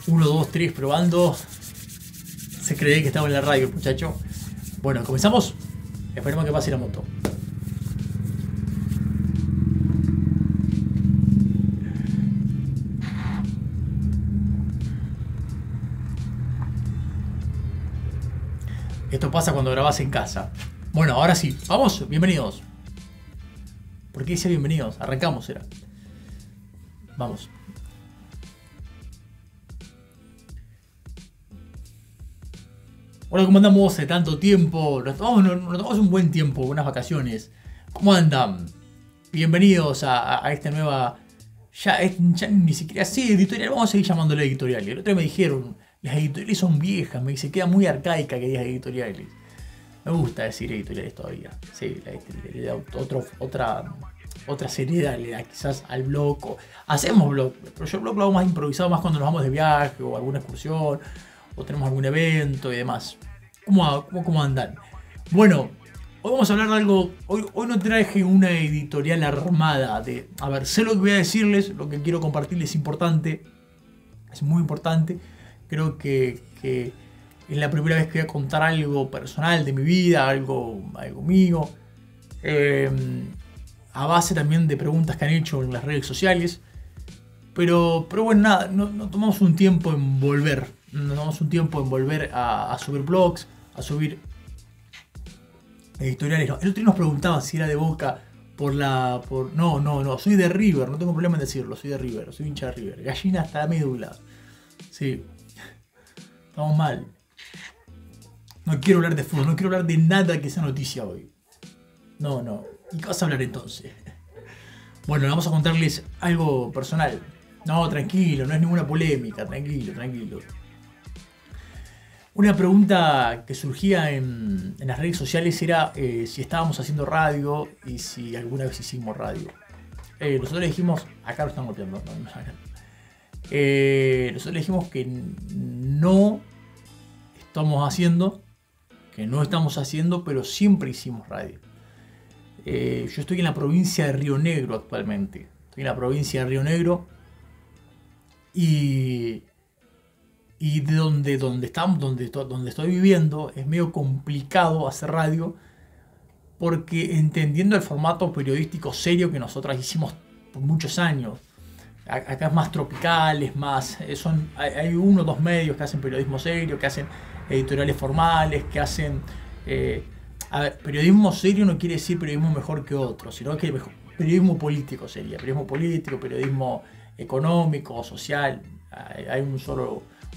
Uno, dos, tres, probando. Se cree que estaba en la radio, muchacho. Bueno, comenzamos. Esperemos que pase la moto. Esto pasa cuando grabás en casa. Bueno, ahora sí. Vamos, bienvenidos. ¿Por qué dice bienvenidos? Arrancamos, era. Vamos. Hola, ¿cómo andamos de tanto tiempo? Nos tomamos un buen tiempo, unas vacaciones. ¿Cómo andan? Bienvenidos a esta nueva... Ya ni siquiera sí, editorial. Vamos a seguir llamándole editorial. El otro día me dijeron, las editoriales son viejas. Me dice, queda muy arcaica que digas editoriales. Me gusta decir editoriales todavía. Sí, la editorial otra seriedad le da quizás al blog. Hacemos blog, pero yo el blog lo hago más improvisado, más cuando nos vamos de viaje o alguna excursión o tenemos algún evento y demás. ¿Cómo andan? Bueno, hoy vamos a hablar de algo. Hoy no traje una editorial armada. A ver, sé lo que voy a decirles, lo que quiero compartirles es importante. Es muy importante. Creo que es la primera vez que voy a contar algo personal de mi vida, algo mío. A base también de preguntas que han hecho en las redes sociales. Pero bueno, nada, no tomamos un tiempo en volver. Nos tomamos un tiempo en volver a subir blogs, a subir editoriales. El otro día nos preguntaba si era de Boca No, soy de River, no tengo problema en decirlo, soy de River, soy hincha de River. Gallina hasta la médula. Sí, estamos mal. No quiero hablar de fútbol, no quiero hablar de nada que sea noticia hoy. No. ¿Y qué vas a hablar entonces? Bueno, vamos a contarles algo personal. No, tranquilo, no es ninguna polémica, tranquilo. Una pregunta que surgía en las redes sociales era si estábamos haciendo radio y si alguna vez hicimos radio. Nosotros le dijimos, acá lo están golpeando, nosotros le dijimos que no estamos haciendo, pero siempre hicimos radio. Yo estoy en la provincia de Río Negro actualmente. Y de donde estoy viviendo es medio complicado hacer radio, porque entendiendo el formato periodístico serio que nosotros hicimos por muchos años, acá es más tropical, es más, hay uno o dos medios que hacen periodismo serio, que hacen editoriales formales, que hacen... a ver, periodismo serio no quiere decir periodismo mejor que otro, sino que periodismo político sería, periodismo económico, social. Hay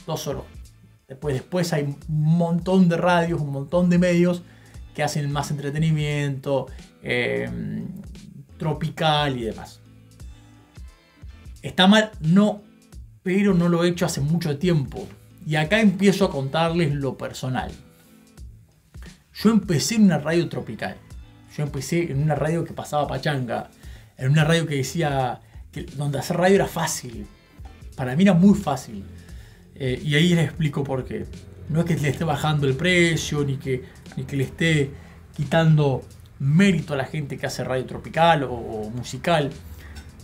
dos solo. Después hay un montón de radios, un montón de medios que hacen más entretenimiento, tropical y demás. ¿Está mal? No, pero no lo he hecho hace mucho tiempo. Y acá empiezo a contarles lo personal. Yo empecé en una radio tropical. Yo empecé en una radio que pasaba pachanga. En una radio que decía donde hacer radio era fácil. Para mí era muy fácil. Y ahí les explico por qué. No es que le esté bajando el precio, ni que le esté quitando mérito a la gente que hace radio tropical o musical.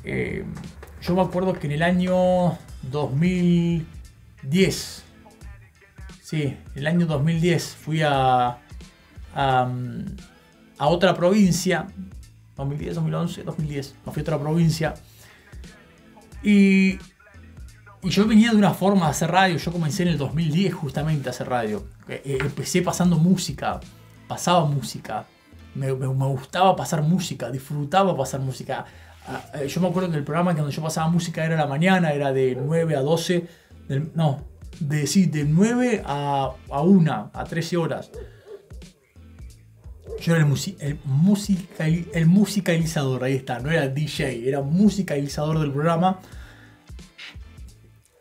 Yo me acuerdo que en el año 2010, fui a otra provincia. 2010, 2011, 2010. Me fui a otra provincia. Y yo venía de una forma de hacer radio. Yo comencé en el 2010 justamente a hacer radio. Empecé pasando música. Pasaba música. Me gustaba pasar música. Disfrutaba pasar música. Yo me acuerdo que el programa que donde yo pasaba música era a la mañana. Era de 9 a 12. De 9 a 1. A 13 horas. Yo era el musicalizador. Ahí está. No era DJ. Era musicalizador del programa.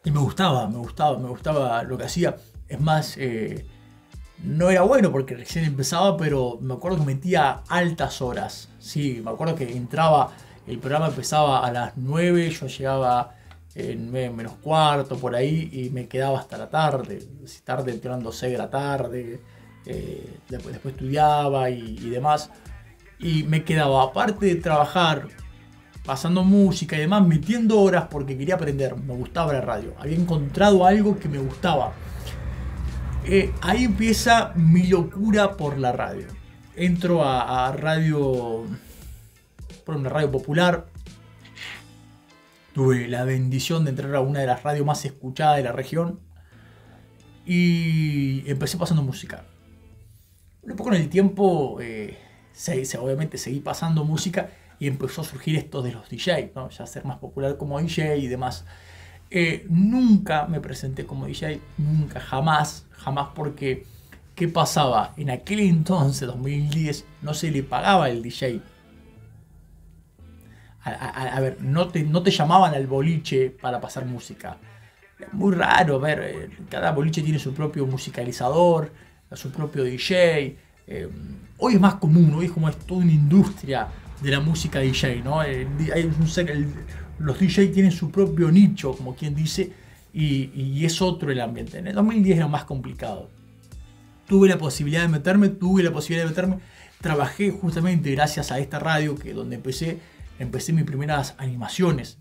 Y me gustaba lo que hacía. Es más, no era bueno porque recién empezaba, pero me acuerdo que metía altas horas. Sí, me acuerdo que el programa empezaba a las 9, yo llegaba en 9 menos cuarto, por ahí, y me quedaba hasta la tarde. Entrando 6 de la tarde. Después estudiaba y demás. Y me quedaba, aparte de trabajar pasando música y demás, metiendo horas porque quería aprender, me gustaba la radio, había encontrado algo que me gustaba. Ahí empieza mi locura por la radio. Entro a radio, por una radio popular. Tuve la bendición de entrar a una de las radios más escuchadas de la región y empecé pasando música. Luego con el tiempo, obviamente seguí pasando música y empezó a surgir esto de los DJ, ¿no? Ya ser más popular como DJ y demás. Nunca me presenté como DJ, nunca, jamás porque ¿qué pasaba? En aquel entonces, 2010, no se le pagaba el DJ. A ver, no te llamaban al boliche para pasar música. Es muy raro, a ver, cada boliche tiene su propio musicalizador, su propio DJ. Hoy es más común, hoy es como es toda una industria de la música DJ, ¿no? Los DJ tienen su propio nicho, como quien dice, y es otro el ambiente. En el 2010 era más complicado. Tuve la posibilidad de meterme, trabajé justamente gracias a esta radio donde empecé mis primeras animaciones.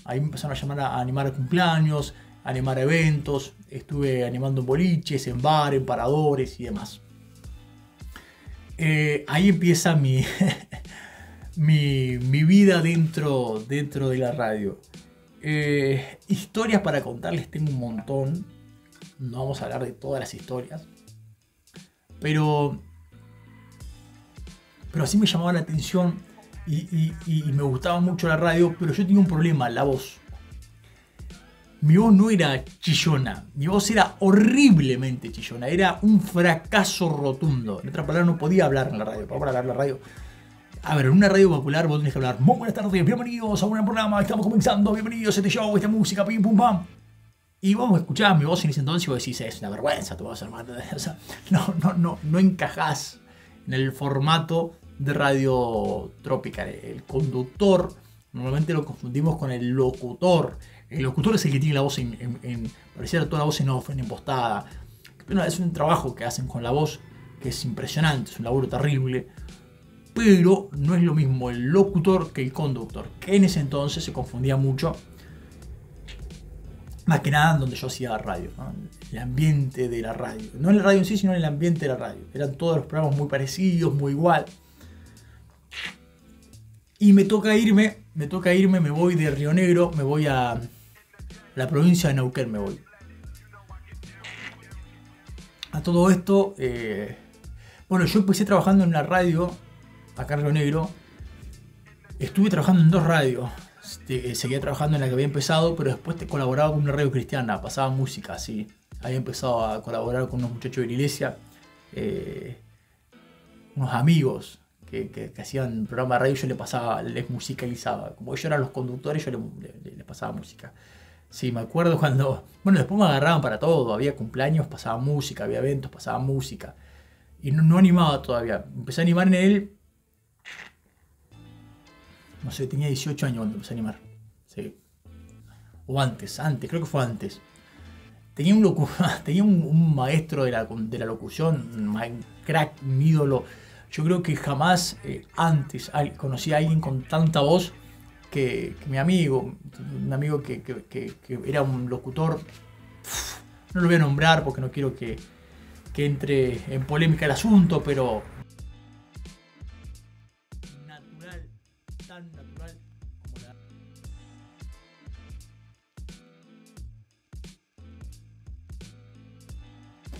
Ahí me empezaron a llamar a animar cumpleaños, a animar eventos, estuve animando en boliches, en bares, en paradores y demás. Ahí empieza mi vida dentro de la radio. Historias para contarles tengo un montón. No vamos a hablar de todas las historias. Pero así me llamaba la atención y me gustaba mucho la radio, pero yo tenía un problema, la voz. Mi voz no era chillona, mi voz era horriblemente chillona, era un fracaso rotundo. En otras palabras, no podía hablar en la radio. Para hablar en la radio, a ver, en una radio popular vos tenés que hablar: muy buenas tardes, bienvenidos a un programa, estamos comenzando, bienvenidos a este show, esta música, pim pum pam. Y vos escuchabas mi voz en ese entonces y vos decís: es una vergüenza tu voz, hermano. O sea, no encajás en el formato de radio tropical. El conductor normalmente lo confundimos con el locutor. El locutor es el que tiene la voz pareciera toda la voz en off, en impostada. Bueno, es un trabajo que hacen con la voz que es impresionante, es un laburo terrible. Pero no es lo mismo el locutor que el conductor, que en ese entonces se confundía mucho. Más que nada donde yo hacía radio, ¿no? El ambiente de la radio. No en la radio en sí, sino en el ambiente de la radio. Eran todos los programas muy parecidos, muy igual. Y me toca irme, me voy de Río Negro, me voy a la provincia de Neuquén, me voy. A todo esto, bueno, yo empecé trabajando en una radio, acá en Río Negro. Estuve trabajando en 2 radios. Seguía trabajando en la que había empezado, pero después colaboraba con una radio cristiana, pasaba música, así. Había empezado a colaborar con unos muchachos de la iglesia, unos amigos que hacían un programa de radio, yo les musicalizaba. Como ellos eran los conductores, yo les pasaba música. Sí, me acuerdo cuando... Bueno, después me agarraban para todo, había cumpleaños, pasaba música, había eventos, pasaba música. Y no animaba todavía. Empecé a animar en él... No sé, tenía 18 años cuando empecé a animar. Sí. O antes, creo que fue antes. Tenía un maestro de la locución, un crack, un ídolo. Yo creo que jamás antes conocí a alguien con tanta voz que mi amigo. Un amigo que era un locutor. No lo voy a nombrar porque no quiero que entre en polémica el asunto, pero... tan natural como la...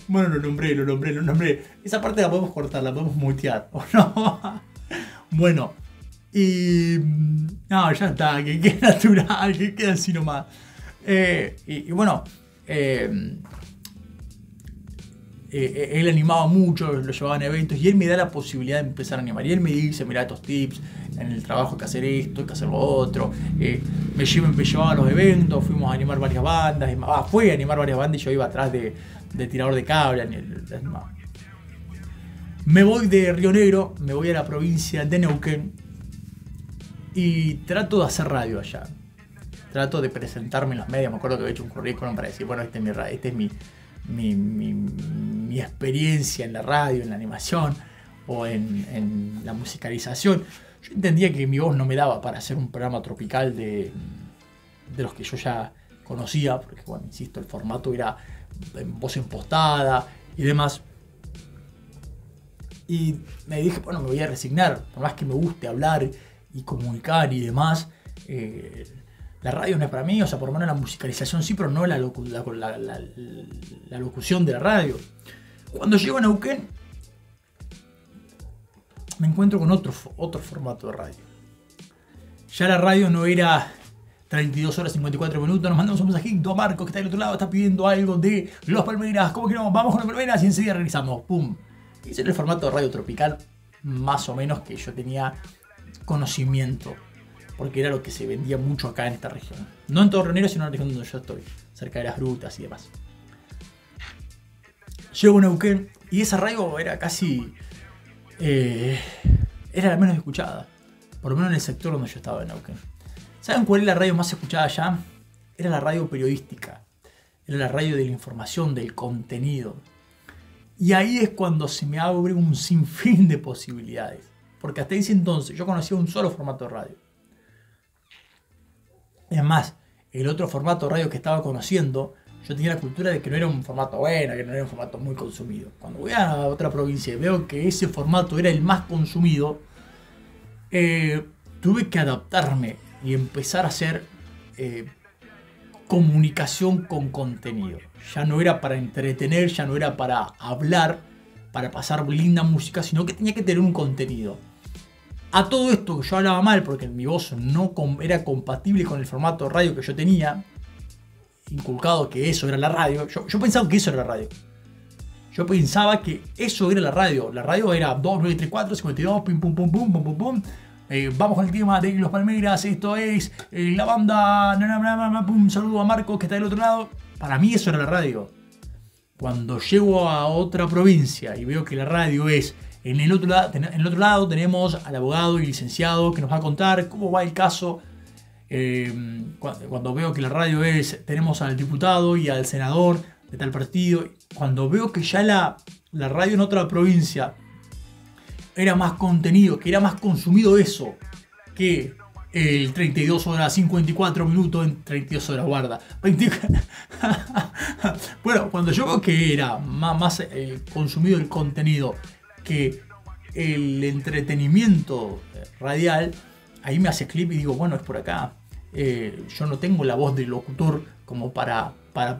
Bueno, lo nombré. Esa parte la podemos cortar, la podemos mutear, ¿o no? Bueno, y... No, ya está, que quede natural, que quede así nomás. Y bueno, él animaba mucho, lo llevaba en eventos y él me da la posibilidad de empezar a animar. Y él me dice: mira, estos tips, en el trabajo hay que hacer esto, hay que hacer lo otro. Me llevaba a los eventos, fuimos a animar varias bandas. Fue a animar varias bandas y yo iba atrás de tirador de cable. Me voy de Río Negro, me voy a la provincia de Neuquén y trato de hacer radio allá. Trato de presentarme en los medios. Me acuerdo que había hecho un currículum para decir: bueno, este es mi experiencia en la radio, en la animación o en la musicalización. yo entendía que mi voz no me daba para hacer un programa tropical de los que yo ya conocía, porque bueno, insisto, el formato era voz impostada y demás. Y me dije, bueno, me voy a resignar, por más que me guste hablar y comunicar y demás, la radio no es para mí, o sea, por lo menos la musicalización sí, pero no la locución de la radio. Cuando llego a Neuquén, me encuentro con otro formato de radio. Ya la radio no era 32 horas 54 minutos, nos mandamos un mensajito a Marco que está del otro lado, está pidiendo algo de Los Palmeras, ¿cómo que no? Vamos con Los Palmeras y enseguida regresamos, ¡pum! Ese era el formato de radio tropical, más o menos, que yo tenía conocimiento, porque era lo que se vendía mucho acá en esta región. No en Torre Negro, sino en la región donde yo estoy, cerca de las grutas y demás. Llego a Neuquén y esa radio era casi... era la menos escuchada, por lo menos en el sector donde yo estaba en Neuquén. ¿Saben cuál es la radio más escuchada allá? Era la radio periodística, era la radio de la información, del contenido. Y ahí es cuando se me abre un sinfín de posibilidades, porque hasta ese entonces yo conocía un solo formato de radio. Es más, el otro formato de radio que estaba conociendo, yo tenía la cultura de que no era un formato bueno, que no era un formato muy consumido. Cuando voy a otra provincia y veo que ese formato era el más consumido, tuve que adaptarme y empezar a hacer comunicación con contenido. Ya no era para entretener, ya no era para hablar, para pasar linda música, sino que tenía que tener un contenido. A todo esto que yo hablaba mal, porque mi voz no era compatible con el formato de radio que yo tenía, inculcado que eso era la radio. Yo pensaba que eso era la radio. Yo pensaba que eso era la radio. La radio era 2934 52, pum pum pum pum pum pum pum. Vamos con el tema de Los Palmeras. Esto es la banda. Un saludo a Marcos que está del otro lado. Para mí eso era la radio. Cuando llego a otra provincia y veo que la radio es en el otro lado tenemos al abogado y licenciado que nos va a contar cómo va el caso. Cuando veo que la radio tenemos al diputado y al senador de tal partido, cuando veo que ya la radio en otra provincia era más contenido, que era más consumido eso que el 32 horas 54 minutos en 32 horas guarda. Bueno, cuando yo veo que era más consumido el contenido que el entretenimiento radial, ahí me hace clip y digo, bueno, es por acá. Yo no tengo la voz del locutor como para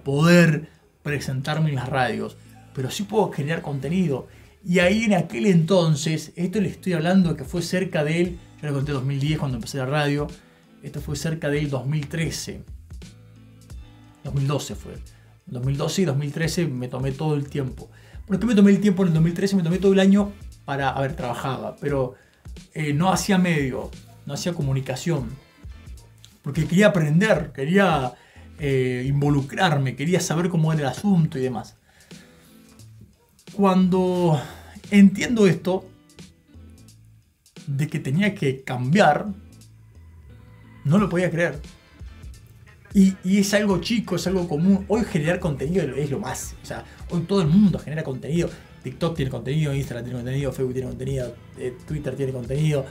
poder presentarme en las radios, pero sí puedo generar contenido. Y ahí en aquel entonces, esto le estoy hablando que fue cerca del, yo le conté 2010 cuando empecé la radio, esto fue cerca del 2013, 2012 fue, 2012 y 2013 me tomé todo el tiempo. ¿Por qué me tomé el tiempo en el 2013? Me tomé todo el año para, trabajaba, pero no hacía medio, no hacía comunicación, porque quería aprender, quería involucrarme, quería saber cómo era el asunto y demás. Cuando entiendo esto, de que tenía que cambiar, no lo podía creer. Y es algo chico, es algo común. Hoy generar contenido es lo más. O sea, hoy todo el mundo genera contenido. TikTok tiene contenido, Instagram tiene contenido, Facebook tiene contenido, Twitter tiene contenido,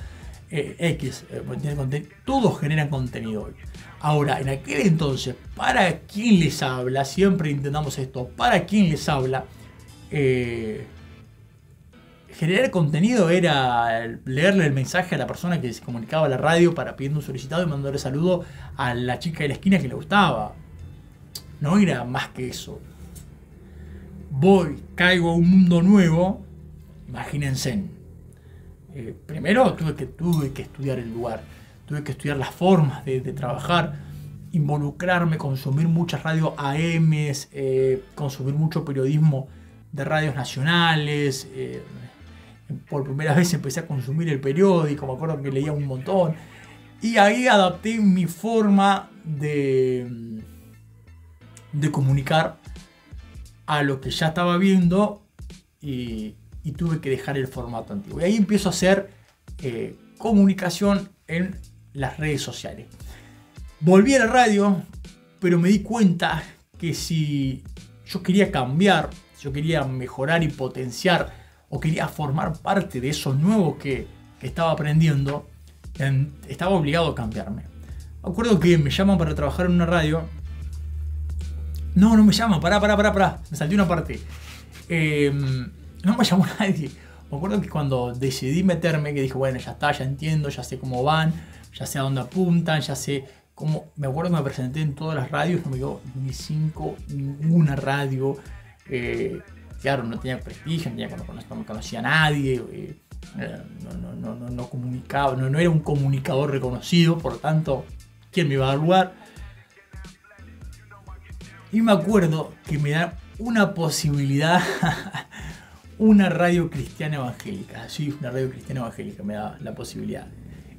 X tiene contenido. Todos generan contenido hoy. Ahora, en aquel entonces, ¿para quién les habla? Siempre intentamos esto. ¿Para quién les habla? Generar contenido era leerle el mensaje a la persona que se comunicaba a la radio para pidiendo un solicitado y mandarle saludo a la chica de la esquina que le gustaba. No era más que eso. Caigo a un mundo nuevo. Imagínense. Primero tuve que estudiar el lugar. Tuve que estudiar las formas de trabajar, involucrarme, consumir muchas radios AMs, consumir mucho periodismo de radios nacionales. Por primera vez empecé a consumir el periódico, me acuerdo que leía un montón. Y ahí adapté mi forma de comunicar a lo que ya estaba viendo y tuve que dejar el formato antiguo. Y ahí empiezo a hacer comunicación en las redes sociales. Volví a la radio, pero me di cuenta que si yo quería cambiar, si yo quería mejorar y potenciar, o quería formar parte de eso nuevo que estaba aprendiendo, estaba obligado a cambiarme. Me acuerdo que me llaman para trabajar en una radio. No me llaman, pará. Me salté una parte. No me llamó nadie. Me acuerdo que cuando decidí meterme, que dije, bueno, ya está, ya entiendo, ya sé cómo van, ya sé a dónde apuntan, ya sé cómo. Me acuerdo que me presenté en todas las radios, no me quedó ni 5, ninguna radio. Claro, no tenía prestigio, no conocía a nadie. No comunicaba, no era un comunicador reconocido, por lo tanto, ¿quién me iba a dar lugar? Y me acuerdo que me da una posibilidad, una radio cristiana evangélica. Sí, una radio cristiana evangélica me da la posibilidad.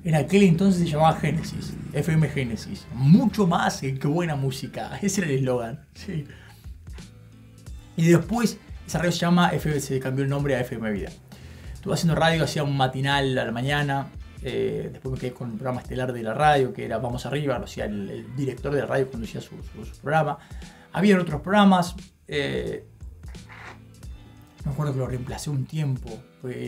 En aquel entonces se llamaba Génesis, FM Génesis. Mucho más que buena música. Ese era el eslogan. Sí. Y después esa radio se cambió el nombre a FM Vida. Estuve haciendo radio, hacía un matinal a la mañana. Después me quedé con el programa estelar de la radio, que era Vamos Arriba, lo hacía el director de la radio conducía su programa. Había otros programas. Me acuerdo que lo reemplacé un tiempo.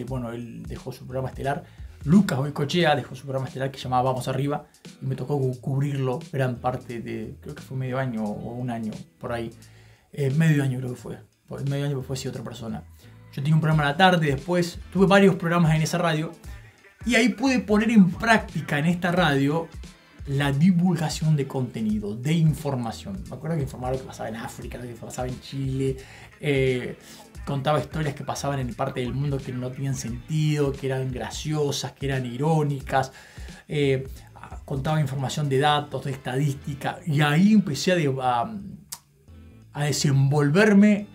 Bueno, él dejó su programa estelar. Lucas Boicochea dejó su programa estelar que se llamaba Vamos Arriba. Y me tocó cubrirlo gran parte de, creo que fue medio año o un año, por ahí. Medio año creo que fue. Medio año fue así otra persona. Yo tenía un programa a la tarde, después tuve varios programas en esa radio. Y ahí pude poner en práctica en esta radio la divulgación de contenido, de información. Me acuerdo que informaba lo que pasaba en África, lo que pasaba en Chile. Contaba historias que pasaban en parte del mundo que no tenían sentido, que eran graciosas, que eran irónicas. Contaba información de datos, de estadística. Y ahí empecé a desenvolverme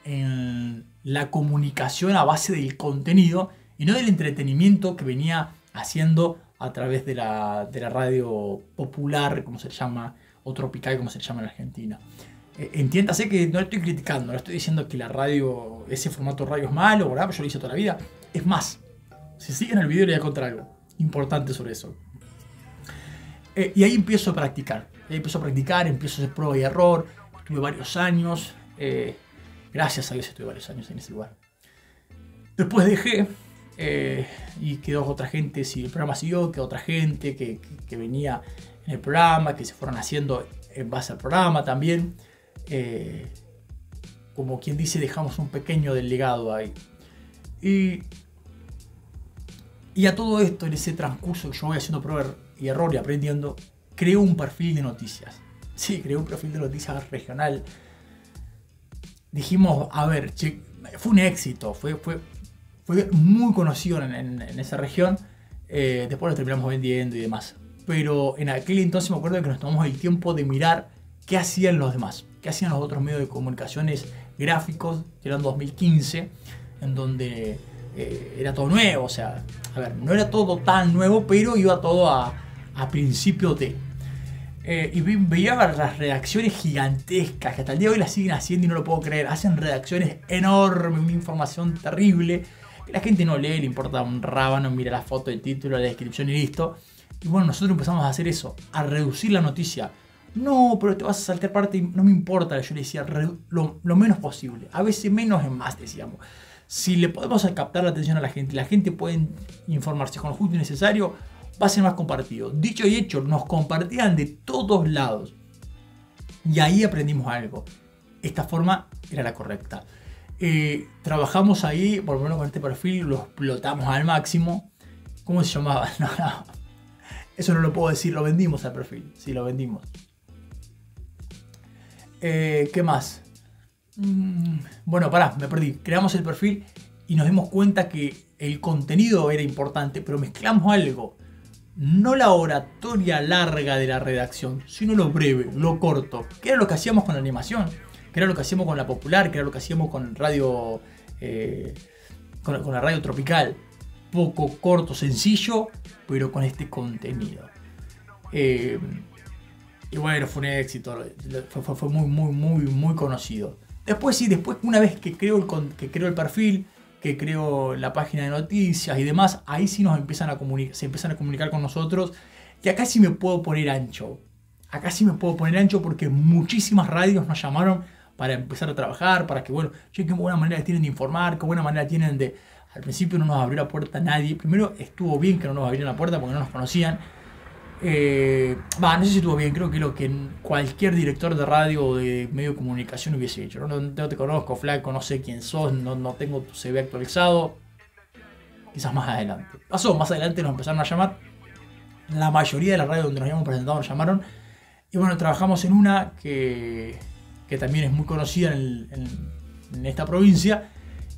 en la comunicación a base del contenido y no del entretenimiento que venía haciendo a través de la radio popular, como se le llama, o tropical, como se le llama en Argentina. Entiéndase que no lo estoy criticando, no estoy diciendo que la radio, ese formato de radio es malo, ¿verdad? Yo lo hice toda la vida. Es más, si siguen el video les voy a contar algo importante sobre eso. Y ahí empiezo a practicar. Empiezo a hacer prueba y error. Estuve varios años. Gracias a Dios estuve varios años en ese lugar. Después dejé. Y quedó otra gente, si el programa siguió, quedó otra gente que venía en el programa, que se fueron haciendo en base al programa también. Como quien dice, dejamos un pequeño del legado ahí. Y a todo esto, en ese transcurso que yo voy haciendo prueba y error y aprendiendo, creo un perfil de noticias. Sí, creé un perfil de noticias regional. Dijimos, a ver, che, fue un éxito, fue muy conocido en esa región. Después lo terminamos vendiendo y demás. Pero en aquel entonces me acuerdo que nos tomamos el tiempo de mirar qué hacían los demás, qué hacían los otros medios de comunicaciones gráficos, que eran 2015, en donde era todo nuevo. O sea, a ver, no era todo tan nuevo, pero iba todo a principios de... y veía las redacciones gigantescas, que hasta el día de hoy las siguen haciendo y no lo puedo creer. Hacen redacciones enormes, una información terrible, que la gente no lee, le importa un rábano, mira la foto, el título, la descripción y listo. Y bueno, nosotros empezamos a hacer eso, a reducir la noticia. No, pero te vas a saltar parte y no me importa. Yo le decía lo menos posible. A veces menos es más, decíamos. Si le podemos captar la atención a la gente puede informarse con lo justo y necesario, va a ser más compartido. Dicho y hecho, nos compartían de todos lados. Y ahí aprendimos algo. Esta forma era la correcta. Trabajamos ahí, por lo menos con este perfil, lo explotamos al máximo. ¿Cómo se llamaba? No. Eso no lo puedo decir, lo vendimos al perfil. Sí, lo vendimos. ¿Qué más? Bueno, me perdí. Creamos el perfil y nos dimos cuenta que el contenido era importante, pero mezclamos algo. No la oratoria larga de la redacción, sino lo breve, lo corto. Que era lo que hacíamos con la animación, que era lo que hacíamos con la popular, que era lo que hacíamos con radio, con la radio tropical. Poco, corto, sencillo, pero con este contenido. Y bueno, fue un éxito, fue muy conocido. Después una vez que creo el perfil, que creo la página de noticias y demás, ahí sí se empiezan a comunicar con nosotros. Y acá sí me puedo poner ancho. Porque muchísimas radios nos llamaron para empezar a trabajar, para que, bueno, qué buena manera tienen de informar, qué buena manera tienen de Al principio no nos abrió la puerta nadie. Primero estuvo bien que no nos abrieran la puerta porque no nos conocían. No sé si estuvo bien, creo que lo que cualquier director de radio o de medio de comunicación hubiese hecho. No te conozco, flaco, no sé quién sos, no tengo tu CV actualizado. Quizás más adelante. Más adelante nos empezaron a llamar. La mayoría de las radios donde nos habíamos presentado nos llamaron. Y bueno, trabajamos en una que también es muy conocida en esta provincia.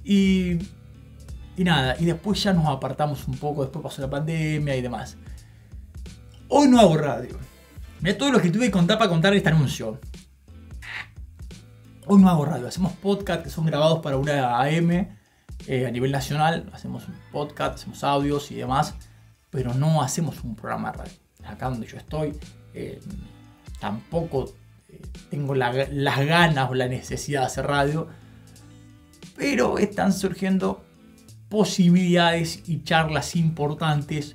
Y nada, y después ya nos apartamos un poco, después pasó la pandemia y demás. Hoy no hago radio. Mirá todo lo que tuve que contar para contar este anuncio. Hoy no hago radio, hacemos podcast que son grabados para una AM a nivel nacional. Hacemos un podcast, hacemos audios y demás, pero no hacemos un programa de radio. Acá donde yo estoy, tampoco tengo las ganas o la necesidad de hacer radio, pero están surgiendo posibilidades y charlas importantes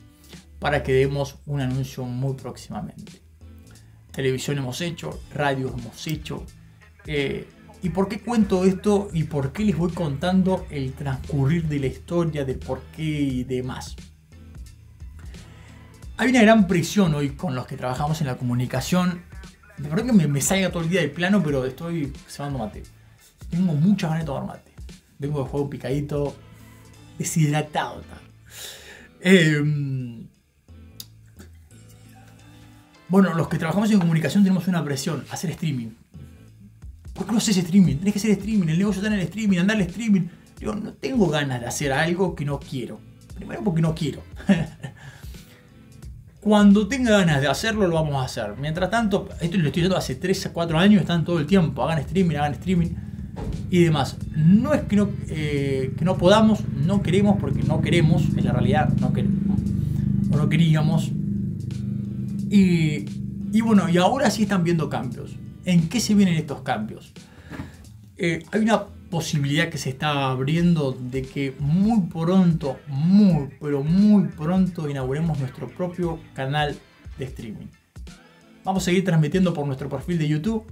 para que demos un anuncio muy próximamente. Televisión hemos hecho, radio hemos hecho. ¿Y por qué cuento esto y por qué les voy contando el transcurrir de la historia, del por qué y demás? Hay una gran presión hoy con los que trabajamos en la comunicación. De verdad que me salga todo el día del plano, pero estoy cebando mate. Tengo muchas ganas de tomar mate. Vengo de juego picadito, deshidratado. Bueno, los que trabajamos en comunicación tenemos una presión, hacer streaming. ¿Por qué no haces streaming? Tenés que hacer streaming, el negocio está en el streaming, andar al streaming. Digo, no tengo ganas de hacer algo que no quiero. Primero porque no quiero. Cuando tenga ganas de hacerlo, lo vamos a hacer. Mientras tanto, esto lo estoy haciendo hace 3 a 4 años, están todo el tiempo. Hagan streaming y demás. No es que no podamos, no queremos, porque no queremos, en la realidad no queremos. O no queríamos. Y bueno, y ahora sí están viendo cambios. ¿En qué se vienen estos cambios? Hay una posibilidad que se está abriendo de que muy pronto, pero muy pronto inauguremos nuestro propio canal de streaming. Vamos a seguir transmitiendo por nuestro perfil de YouTube.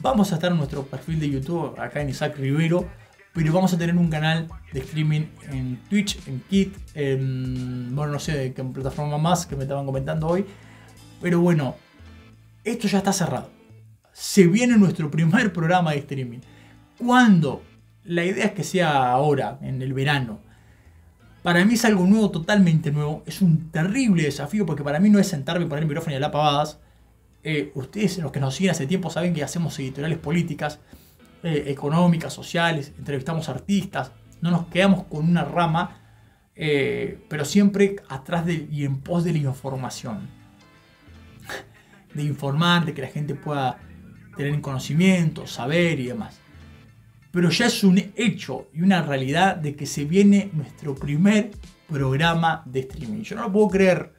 Vamos a estar en nuestro perfil de YouTube acá en Isaac Rivero, pero vamos a tener un canal de streaming en Twitch, en Kit, no sé de qué plataforma más que me estaban comentando hoy. Pero bueno, esto ya está cerrado. Se viene nuestro primer programa de streaming. ¿Cuándo? La idea es que sea ahora, en el verano. Para mí es algo nuevo, totalmente nuevo. Es un terrible desafío porque para mí no es sentarme, poner el micrófono y hablar pavadas. Ustedes, los que nos siguen hace tiempo, saben que hacemos editoriales políticas, económicas, sociales, entrevistamos artistas. No nos quedamos con una rama, pero siempre atrás y en pos de la información. De informar, de que la gente pueda tener conocimiento, saber y demás. Pero ya es un hecho y una realidad de que se viene nuestro primer programa de streaming. Yo no lo puedo creer.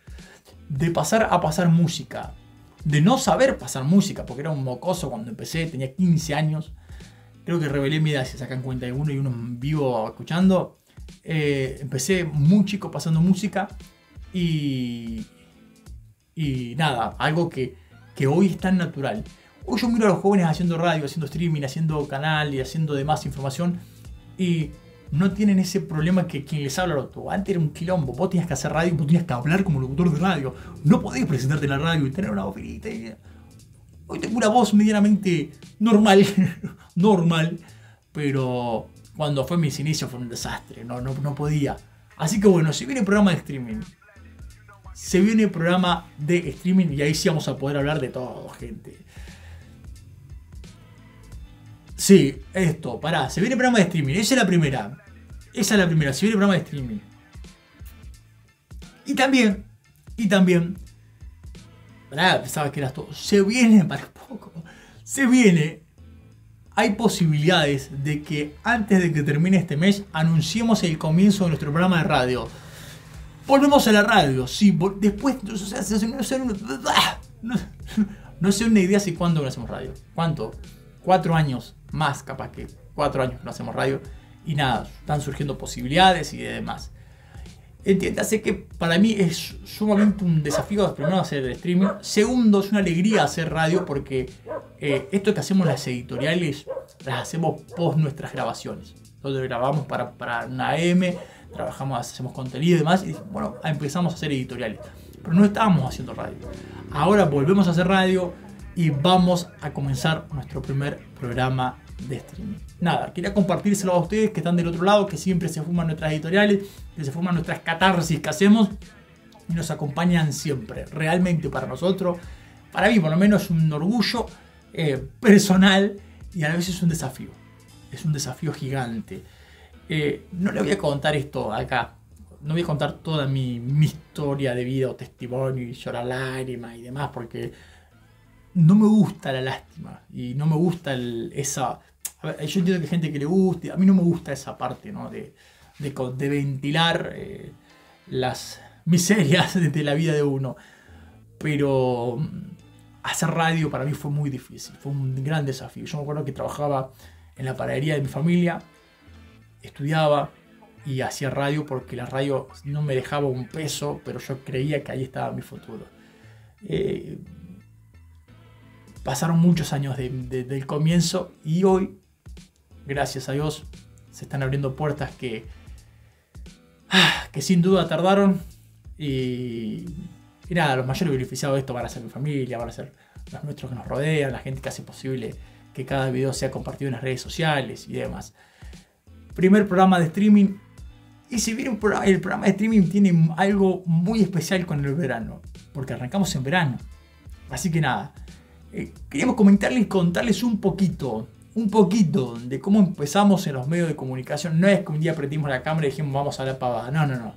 De pasar a pasar música, de no saber pasar música, porque era un mocoso cuando empecé, tenía 15 años. Creo que revelé mi edad, si sacan cuenta de uno y uno en vivo escuchando. Empecé muy chico pasando música y nada, algo que hoy es tan natural. Hoy yo miro a los jóvenes haciendo radio, haciendo streaming, haciendo canal y haciendo demás información y no tienen ese problema que quien les habla. Antes era un quilombo, vos tenías que hacer radio, vos tenías que hablar como locutor de radio. No podías presentarte en la radio y tener una voz finita. Hoy tengo una voz medianamente normal, pero cuando fue mis inicios fue un desastre, no podía. Así que bueno, si viene el programa de streaming, se viene el programa de streaming y ahí sí vamos a poder hablar de todo, gente. Sí, se viene el programa de streaming, esa es la primera, se viene el programa de streaming. Y también, pensaba que eras todo, hay posibilidades de que antes de que termine este mes anunciemos el comienzo de nuestro programa de radio. Volvemos a la radio, sí, después, no sé una idea si cuándo no hacemos radio. ¿Cuánto? 4 años más, capaz que 4 años no hacemos radio. Y nada, están surgiendo posibilidades y demás. Entiéndase que para mí es sumamente un desafío, primero, hacer streaming. Segundo, es una alegría hacer radio porque esto que hacemos las editoriales, las hacemos post nuestras grabaciones. Nosotros grabamos para una AM, trabajamos, hacemos contenido y demás, y dijimos, bueno, empezamos a hacer editoriales. Pero no estábamos haciendo radio. Ahora volvemos a hacer radio y vamos a comenzar nuestro primer programa de streaming. Nada, quería compartírselo a ustedes que están del otro lado, que siempre se fuman nuestras editoriales, que se fuman nuestras catarsis que hacemos y nos acompañan siempre. Realmente para nosotros, para mí por lo menos, es un orgullo personal y a la vez es un desafío. Es un desafío gigante. No le voy a contar esto acá. No voy a contar toda mi historia de vida o testimonio y llorar lágrimas y demás, porque no me gusta la lástima y no me gusta esa... A ver, yo entiendo que hay gente que le guste, a mí no me gusta esa parte, ¿no? de ventilar las miserias de la vida de uno. Pero hacer radio para mí fue muy difícil, fue un gran desafío. Yo me acuerdo que trabajaba en la panadería de mi familia, estudiaba y hacía radio porque la radio no me dejaba un peso, pero yo creía que ahí estaba mi futuro. Pasaron muchos años del comienzo y hoy, gracias a Dios, se están abriendo puertas que sin duda tardaron. Y nada, los mayores beneficiados de esto van a ser mi familia, van a ser los nuestros que nos rodean, la gente que hace posible que cada video sea compartido en las redes sociales y demás. Primer programa de streaming. Y si bien el programa de streaming tiene algo muy especial con el verano, porque arrancamos en verano. Así que nada, queríamos comentarles y contarles un poquito de cómo empezamos en los medios de comunicación. No es que un día prendimos la cámara y dijimos vamos a la pavada. No.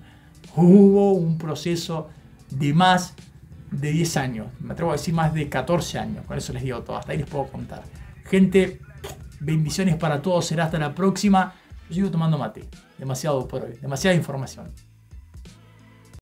Hubo un proceso de más de 10 años. Me atrevo a decir más de 14 años. Con eso les digo todo. Hasta ahí les puedo contar. Gente, bendiciones para todos. Será hasta la próxima. Yo sigo tomando mate. Demasiado por hoy. Demasiada información.